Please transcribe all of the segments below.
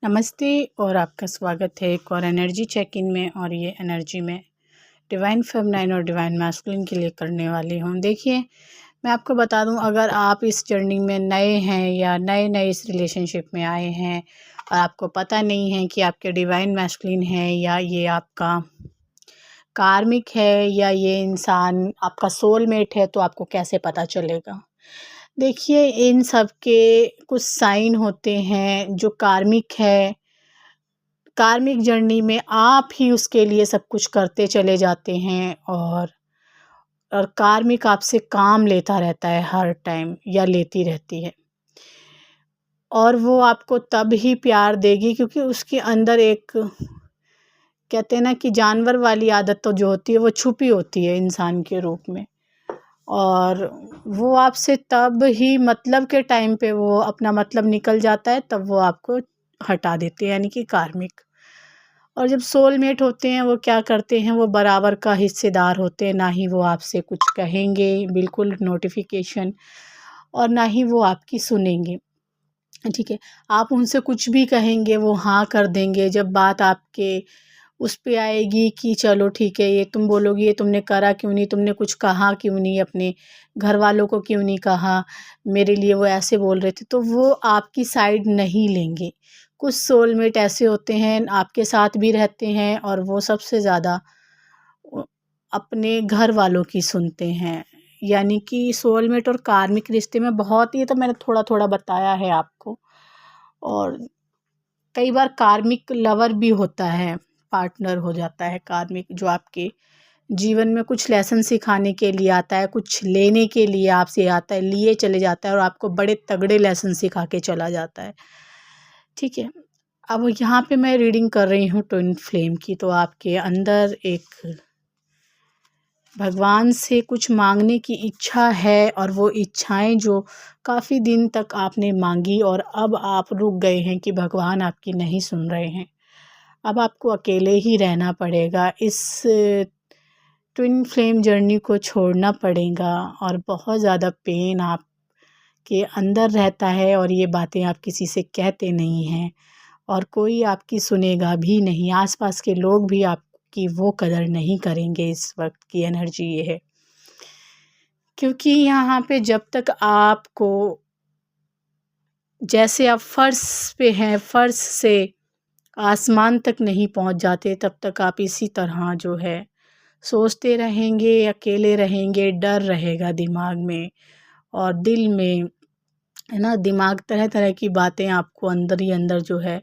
नमस्ते और आपका स्वागत है एक और एनर्जी चेक इन में। और ये एनर्जी में डिवाइन फेमिनाइन और डिवाइन मैस्कुलिन के लिए करने वाली हूँ। देखिए, मैं आपको बता दूँ, अगर आप इस जर्नी में नए हैं या नए इस रिलेशनशिप में आए हैं और आपको पता नहीं है कि आपके डिवाइन मैस्कुलिन है या ये आपका कार्मिक है या ये इंसान आपका सोलमेट है, तो आपको कैसे पता चलेगा। देखिए, इन सब के कुछ साइन होते हैं जो कार्मिक है। कार्मिक जर्नी में आप ही उसके लिए सब कुछ करते चले जाते हैं और कार्मिक आपसे काम लेता रहता है हर टाइम या लेती रहती है। और वो आपको तब ही प्यार देगी क्योंकि उसके अंदर एक, कहते हैं ना कि जानवर वाली आदत तो जो होती है वो छुपी होती है इंसान के रूप में। और वो आपसे तब ही मतलब के टाइम पे वो अपना मतलब निकल जाता है, तब वो आपको हटा देते हैं, यानी कि कार्मिक। और जब सोलमेट होते हैं वो क्या करते हैं, वो बराबर का हिस्सेदार होते हैं। ना ही वो आपसे कुछ कहेंगे बिल्कुल नोटिफिकेशन, और ना ही वो आपकी सुनेंगे। ठीक है, आप उनसे कुछ भी कहेंगे वो हाँ कर देंगे। जब बात आपके उस पे आएगी कि चलो ठीक है, ये तुम बोलोगी, ये तुमने करा क्यों नहीं, तुमने कुछ कहा क्यों नहीं, अपने घर वालों को क्यों नहीं कहा, मेरे लिए वो ऐसे बोल रहे थे, तो वो आपकी साइड नहीं लेंगे। कुछ सोलमेट ऐसे होते हैं, आपके साथ भी रहते हैं और वो सबसे ज़्यादा अपने घर वालों की सुनते हैं। यानी कि सोलमेट और कार्मिक रिश्ते में बहुत, ये तो मैंने थोड़ा थोड़ा बताया है आपको। और कई बार कार्मिक लवर भी होता है, पार्टनर हो जाता है कार्मिक, जो आपके जीवन में कुछ लेसन सिखाने के लिए आता है, कुछ लेने के लिए आपसे आता है, लिए चले जाता है और आपको बड़े तगड़े लेसन सिखा के चला जाता है। ठीक है, अब यहाँ पे मैं रीडिंग कर रही हूँ ट्विन फ्लेम की। तो आपके अंदर एक भगवान से कुछ मांगने की इच्छा है, और वो इच्छाएं जो काफ़ी दिन तक आपने मांगी और अब आप रुक गए हैं कि भगवान आपकी नहीं सुन रहे हैं। अब आपको अकेले ही रहना पड़ेगा, इस ट्विन फ्लेम जर्नी को छोड़ना पड़ेगा। और बहुत ज़्यादा पेन आपके अंदर रहता है और ये बातें आप किसी से कहते नहीं हैं और कोई आपकी सुनेगा भी नहीं। आसपास के लोग भी आपकी वो कदर नहीं करेंगे। इस वक्त की एनर्जी ये है, क्योंकि यहाँ पे जब तक आपको, जैसे आप फर्श पे हैं, फर्श से आसमान तक नहीं पहुँच जाते, तब तक आप इसी तरह जो है सोचते रहेंगे, अकेले रहेंगे, डर रहेगा दिमाग में और दिल में, है ना। दिमाग तरह तरह की बातें आपको अंदर ही अंदर जो है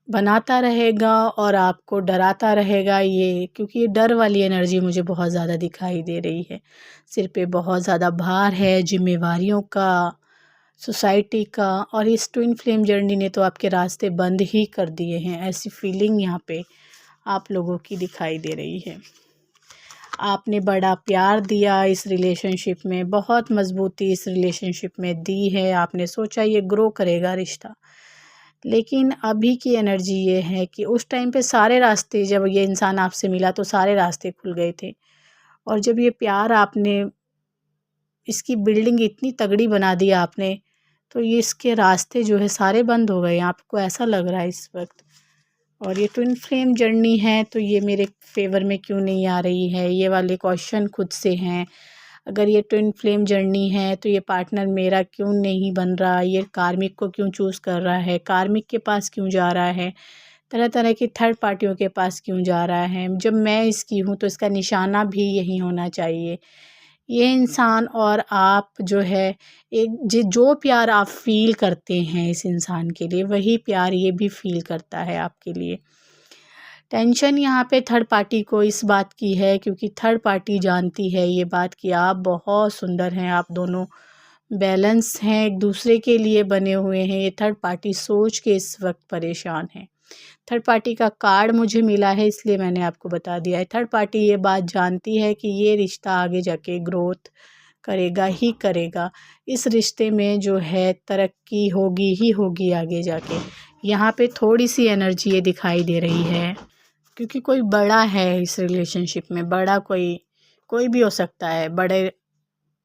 बनाता रहेगा और आपको डराता रहेगा। ये क्योंकि ये डर वाली एनर्जी मुझे बहुत ज़्यादा दिखाई दे रही है। सिर पे बहुत ज़्यादा भार है जिम्मेवारियों का, सोसाइटी का। और इस ट्विन फ्लेम जर्नी ने तो आपके रास्ते बंद ही कर दिए हैं, ऐसी फीलिंग यहाँ पे आप लोगों की दिखाई दे रही है। आपने बड़ा प्यार दिया इस रिलेशनशिप में, बहुत मजबूती इस रिलेशनशिप में दी है। आपने सोचा ये ग्रो करेगा रिश्ता, लेकिन अभी की एनर्जी ये है कि उस टाइम पे सारे रास्ते, जब ये इंसान आपसे मिला तो सारे रास्ते खुल गए थे। और जब ये प्यार आपने, इसकी बिल्डिंग इतनी तगड़ी बना दी आपने, तो ये इसके रास्ते जो है सारे बंद हो गए। आपको ऐसा लग रहा है इस वक्त। और ये ट्विन फ्लेम जर्नी है तो ये मेरे फेवर में क्यों नहीं आ रही है, ये वाले क्वेश्चन खुद से हैं। अगर ये ट्विन फ्लेम जर्नी है तो ये पार्टनर मेरा क्यों नहीं बन रहा, ये कार्मिक को क्यों चूज़ कर रहा है, कार्मिक के पास क्यों जा रहा है, तरह तरह की थर्ड पार्टियों के पास क्यों जा रहा है। जब मैं इसकी हूँ तो इसका निशाना भी यही होना चाहिए। ये इंसान और आप जो है, एक जो प्यार आप फील करते हैं इस इंसान के लिए, वही प्यार ये भी फील करता है आपके लिए। टेंशन यहाँ पे थर्ड पार्टी को इस बात की है, क्योंकि थर्ड पार्टी जानती है ये बात कि आप बहुत सुंदर हैं, आप दोनों बैलेंस हैं, एक दूसरे के लिए बने हुए हैं। ये थर्ड पार्टी सोच के इस वक्त परेशान है। थर्ड पार्टी का कार्ड मुझे मिला है, इसलिए मैंने आपको बता दिया है। थर्ड पार्टी ये बात जानती है कि ये रिश्ता आगे जाके ग्रोथ करेगा ही करेगा। इस रिश्ते में जो है तरक्की होगी ही होगी आगे जाके। यहाँ पे थोड़ी सी एनर्जी ये दिखाई दे रही है, क्योंकि कोई बड़ा है इस रिलेशनशिप में। बड़ा कोई भी हो सकता है, बड़े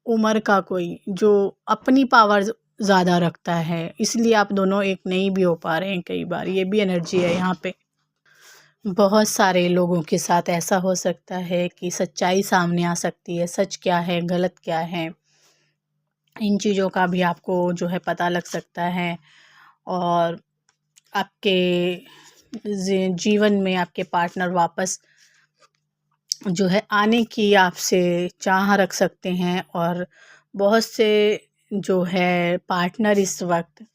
उम्र का कोई जो अपनी पावर ज़्यादा रखता है, इसलिए आप दोनों एक नहीं भी हो पा रहे हैं कई बार, ये भी एनर्जी है यहाँ पे। बहुत सारे लोगों के साथ ऐसा हो सकता है कि सच्चाई सामने आ सकती है, सच क्या है, गलत क्या है, इन चीज़ों का भी आपको जो है पता लग सकता है। और आपके जीवन में आपके पार्टनर वापस जो है आने की आपसे चाह रख सकते हैं। और बहुत से जो है पार्टनर इस वक्त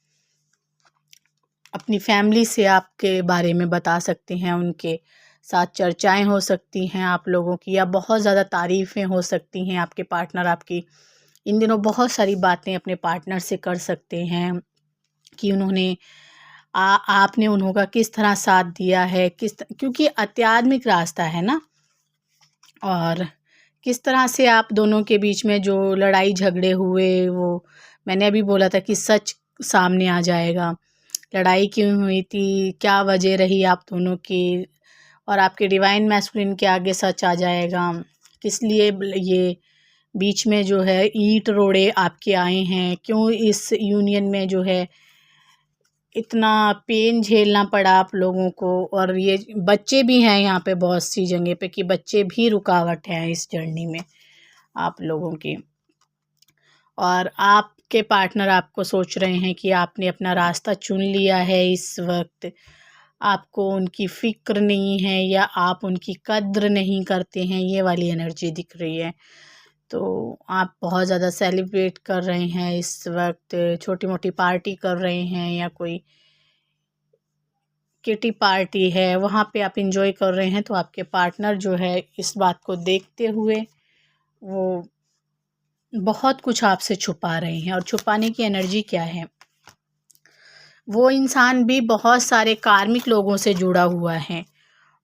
अपनी फैमिली से आपके बारे में बता सकते हैं, उनके साथ चर्चाएं हो सकती हैं आप लोगों की, या बहुत ज़्यादा तारीफ़ें हो सकती हैं। आपके पार्टनर आपकी इन दिनों बहुत सारी बातें अपने पार्टनर से कर सकते हैं कि उन्होंने आपने उन्हों किस तरह साथ दिया है, क्योंकि आध्यात्मिक रास्ता है ना। और किस तरह से आप दोनों के बीच में जो लड़ाई झगड़े हुए, वो मैंने अभी बोला था कि सच सामने आ जाएगा। लड़ाई क्यों हुई थी, क्या वजह रही आप दोनों की, और आपके डिवाइन मैस्कुलिन के आगे सच आ जाएगा। किस लिए ये बीच में जो है ईंट रोड़े आपके आए हैं, क्यों इस यूनियन में जो है इतना पेन झेलना पड़ा आप लोगों को। और ये बच्चे भी हैं यहाँ पे बहुत सी जगह पे, कि बच्चे भी रुकावट हैं इस जर्नी में आप लोगों की। और आपके पार्टनर आपको सोच रहे हैं कि आपने अपना रास्ता चुन लिया है, इस वक्त आपको उनकी फ़िक्र नहीं है या आप उनकी कद्र नहीं करते हैं, ये वाली एनर्जी दिख रही है। तो आप बहुत ज़्यादा सेलिब्रेट कर रहे हैं इस वक्त, छोटी मोटी पार्टी कर रहे हैं, या कोई किटी पार्टी है वहाँ पे आप इंजॉय कर रहे हैं। तो आपके पार्टनर जो है इस बात को देखते हुए वो बहुत कुछ आपसे छुपा रहे हैं। और छुपाने की एनर्जी क्या है, वो इंसान भी बहुत सारे कार्मिक लोगों से जुड़ा हुआ है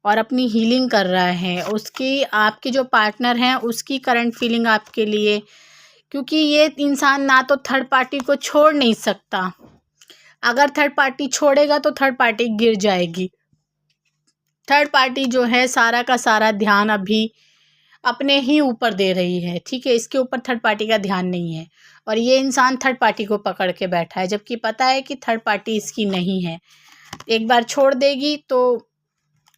और अपनी हीलिंग कर रहा है। उसकी आपके जो पार्टनर हैं उसकी करंट फीलिंग आपके लिए, क्योंकि ये इंसान ना तो थर्ड पार्टी को छोड़ नहीं सकता, अगर थर्ड पार्टी छोड़ेगा तो थर्ड पार्टी गिर जाएगी। थर्ड पार्टी जो है सारा का सारा ध्यान अभी अपने ही ऊपर दे रही है, ठीक है, इसके ऊपर थर्ड पार्टी का ध्यान नहीं है। और ये इंसान थर्ड पार्टी को पकड़ के बैठा है, जबकि पता है कि थर्ड पार्टी इसकी नहीं है, एक बार छोड़ देगी तो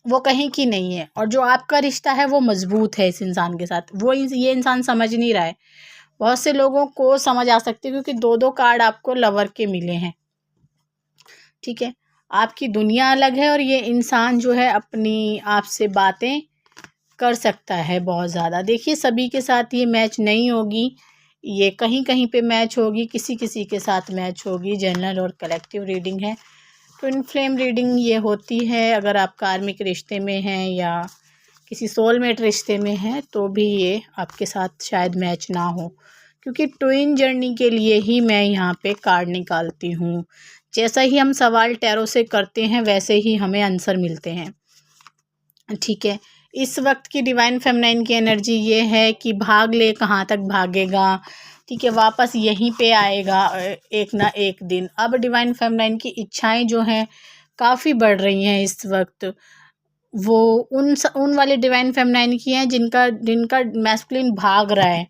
वो कहीं की नहीं है। और जो आपका रिश्ता है वो मजबूत है इस इंसान के साथ, वो ये इंसान समझ नहीं रहा है। बहुत से लोगों को समझ आ सकती है, क्योंकि दो दो कार्ड आपको लवर के मिले हैं, ठीक है। आपकी दुनिया अलग है और ये इंसान जो है अपनी आपसे बातें कर सकता है बहुत ज़्यादा। देखिए सभी के साथ ये मैच नहीं होगी, ये कहीं कहीं पे मैच होगी, किसी किसी के साथ मैच होगी। जनरल और कलेक्टिव रीडिंग है, ट्विन फ्लेम रीडिंग ये होती है अगर आप कार्मिक रिश्ते में हैं या किसी सोलमेट रिश्ते में हैं, तो भी ये आपके साथ शायद मैच ना हो, क्योंकि ट्विन जर्नी के लिए ही मैं यहाँ पे कार्ड निकालती हूँ। जैसा ही हम सवाल टैरो से करते हैं वैसे ही हमें आंसर मिलते हैं, ठीक है। इस वक्त की डिवाइन फेमिनाइन की एनर्जी ये है कि भाग ले, कहाँ तक भागेगा, ठीक है, वापस यहीं पे आएगा एक ना एक दिन। अब डिवाइन फेमिनाइन की इच्छाएं जो हैं काफ़ी बढ़ रही हैं इस वक्त। वो उन वाले डिवाइन फेमिनाइन की हैं जिनका मैस्कुलिन भाग रहा है,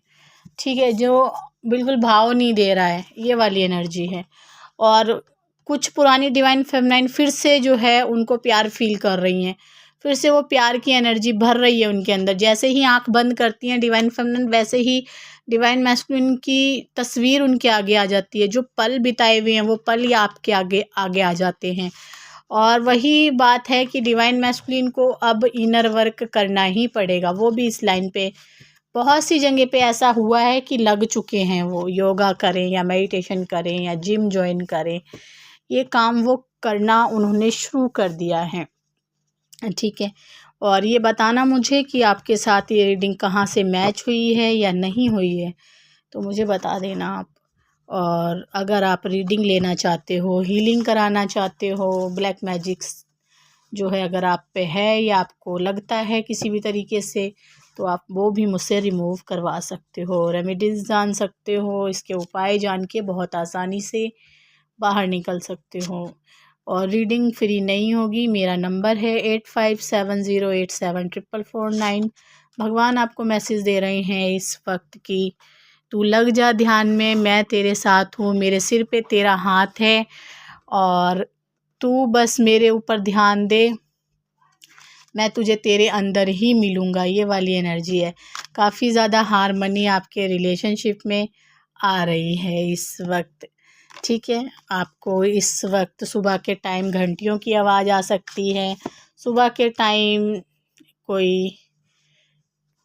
ठीक है, जो बिल्कुल भाव नहीं दे रहा है, ये वाली एनर्जी है। और कुछ पुरानी डिवाइन फेमिनाइन फिर से जो है उनको प्यार फील कर रही हैं, फिर से वो प्यार की एनर्जी भर रही है उनके अंदर। जैसे ही आंख बंद करती हैं डिवाइन फेमिनाइन, वैसे ही डिवाइन मैस्कुलिन की तस्वीर उनके आगे आ जाती है। जो पल बिताए हुए हैं वो पल ही आपके आगे आगे आ जाते हैं। और वही बात है कि डिवाइन मैस्कुलिन को अब इनर वर्क करना ही पड़ेगा। वो भी इस लाइन पे बहुत सी जगह पे ऐसा हुआ है कि लग चुके हैं, वो योगा करें या मेडिटेशन करें या जिम ज्वाइन करें, ये काम वो करना उन्होंने शुरू कर दिया है, ठीक है। और ये बताना मुझे कि आपके साथ ये रीडिंग कहाँ से मैच हुई है या नहीं हुई है, तो मुझे बता देना आप। और अगर आप रीडिंग लेना चाहते हो, हीलिंग कराना चाहते हो, ब्लैक मैजिक्स जो है अगर आप पे है या आपको लगता है किसी भी तरीके से, तो आप वो भी मुझसे रिमूव करवा सकते हो। रेमेडीज़ जान सकते हो, इसके उपाय जान के बहुत आसानी से बाहर निकल सकते हो। और रीडिंग फ्री नहीं होगी। मेरा नंबर है 8570874449। भगवान आपको मैसेज दे रहे हैं इस वक्त की तू लग जा ध्यान में, मैं तेरे साथ हूँ, मेरे सिर पे तेरा हाथ है और तू बस मेरे ऊपर ध्यान दे, मैं तुझे तेरे अंदर ही मिलूँगा। ये वाली एनर्जी है। काफ़ी ज़्यादा हार्मनी आपके रिलेशनशिप में आ रही है इस वक्त। ठीक है, आपको इस वक्त सुबह के टाइम घंटियों की आवाज़ आ सकती है। सुबह के टाइम कोई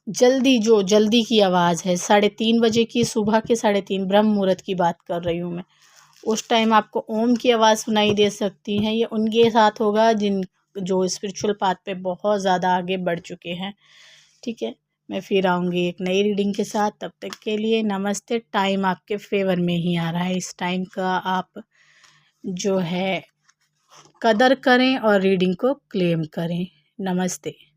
जल्दी की आवाज़ है। 3:30 बजे की, सुबह के 3:30 ब्रह्म मुहूर्त की बात कर रही हूँ मैं। उस टाइम आपको ओम की आवाज़ सुनाई दे सकती है। ये उनके साथ होगा जो स्पिरिचुअल पाथ पे बहुत ज़्यादा आगे बढ़ चुके हैं। ठीक है, मैं फिर आऊँगी एक नई रीडिंग के साथ। तब तक के लिए नमस्ते। टाइम आपके फेवर में ही आ रहा है। इस टाइम का आप जो है कदर करें और रीडिंग को क्लेम करें। नमस्ते।